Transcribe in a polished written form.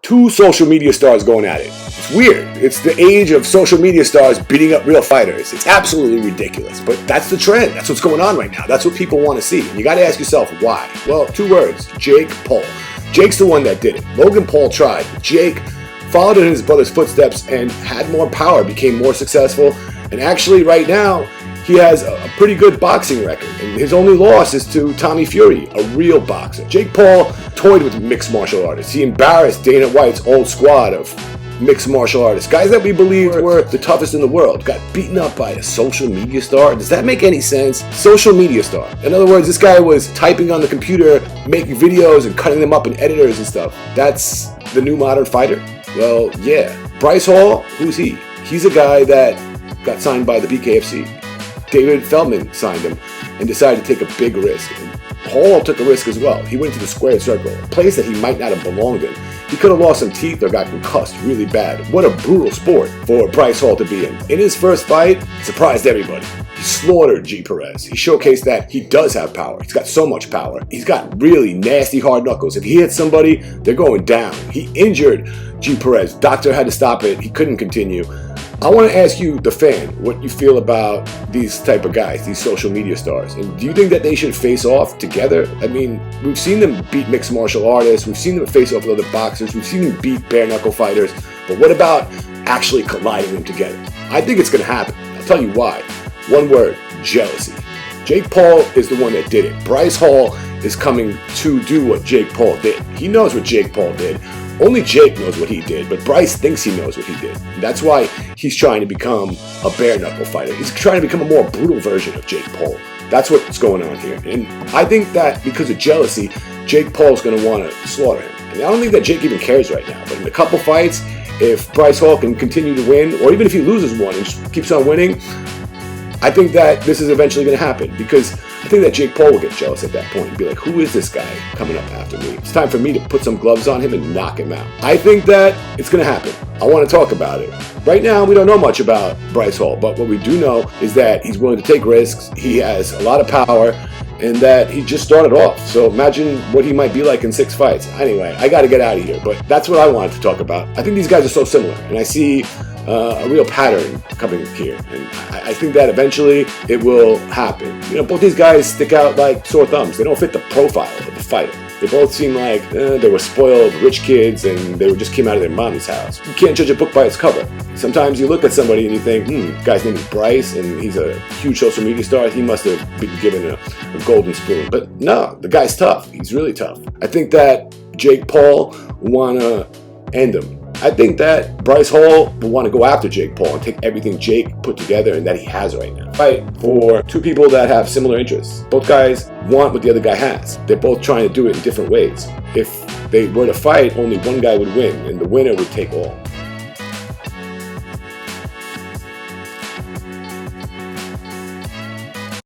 two social media stars going at it. It's weird. It's the age of social media stars beating up real fighters. It's absolutely ridiculous, but that's the trend. That's what's going on right now. That's what people want to see. And you got to ask yourself why. Well, two words: Jake Paul. Jake's the one that did it. Logan Paul tried. Jake followed in his brother's footsteps and had more power, became more successful, and actually right now he has a pretty good boxing record. And his only loss is to Tommy Fury, a real boxer. Jake Paul toyed with mixed martial artists. He embarrassed Dana White's old squad of mixed martial artists. Guys that we believed were the toughest in the world got beaten up by a social media star. Does that make any sense? Social media star. In other words, this guy was typing on the computer, making videos and cutting them up in editors and stuff. That's the new modern fighter? Well, yeah. Bryce Hall, who's he? He's a guy that got signed by the BKFC. David Feldman signed him and decided to take a big risk. And Hall took a risk as well. He went to the squared circle, a place that he might not have belonged in. He could have lost some teeth or got concussed really bad. What a brutal sport for Bryce Hall to be in. In his first fight, surprised everybody. He slaughtered G. Perez. He showcased that he does have power. He's got so much power. He's got really nasty hard knuckles. If he hits somebody, they're going down. He injured G. Perez. Doctor had to stop it. He couldn't continue. I want to ask you, the fan, what you feel about these type of guys, these social media stars. And do you think that they should face off together? I mean, we've seen them beat mixed martial artists. We've seen them face off with other boxers. We've seen them beat bare knuckle fighters. But what about actually colliding them together? I think it's going to happen. I'll tell you why. One word: jealousy. Jake Paul is the one that did it. Bryce Hall is coming to do what Jake Paul did. He knows what Jake Paul did. Only Jake knows what he did, but Bryce thinks he knows what he did. And that's why he's trying to become a bare knuckle fighter. He's trying to become a more brutal version of Jake Paul. That's what's going on here. And I think that because of jealousy, Jake Paul's going to want to slaughter him. And I don't think that Jake even cares right now. But in a couple fights, if Bryce Hall can continue to win, or even if he loses one and just keeps on winning, I think that this is eventually going to happen, because I think that Jake Paul will get jealous at that point and be like, who is this guy coming up after me? It's time for me to put some gloves on him and knock him out. I think that it's going to happen. I want to talk about it. Right now, we don't know much about Bryce Hall, but what we do know is that he's willing to take risks, he has a lot of power, and that he just started off. So imagine what he might be like in 6 fights. Anyway, I got to get out of here, but that's what I wanted to talk about. I think these guys are so similar, and I see a real pattern coming here, and I think that eventually it will happen. You know, both these guys stick out like sore thumbs. They don't fit the profile of the fighter. They both seem like they were spoiled rich kids and they just came out of their mommy's house. You can't judge a book by its cover. Sometimes you look at somebody and you think, guy's name is Bryce and he's a huge social media star. He must have been given a golden spoon. But no, the guy's tough. He's really tough. I think that Jake Paul will want to end him. I think that Bryce Hall will want to go after Jake Paul and take everything Jake put together and that he has right now. Fight for two people that have similar interests. Both guys want what the other guy has. They're both trying to do it in different ways. If they were to fight, only one guy would win, and the winner would take all.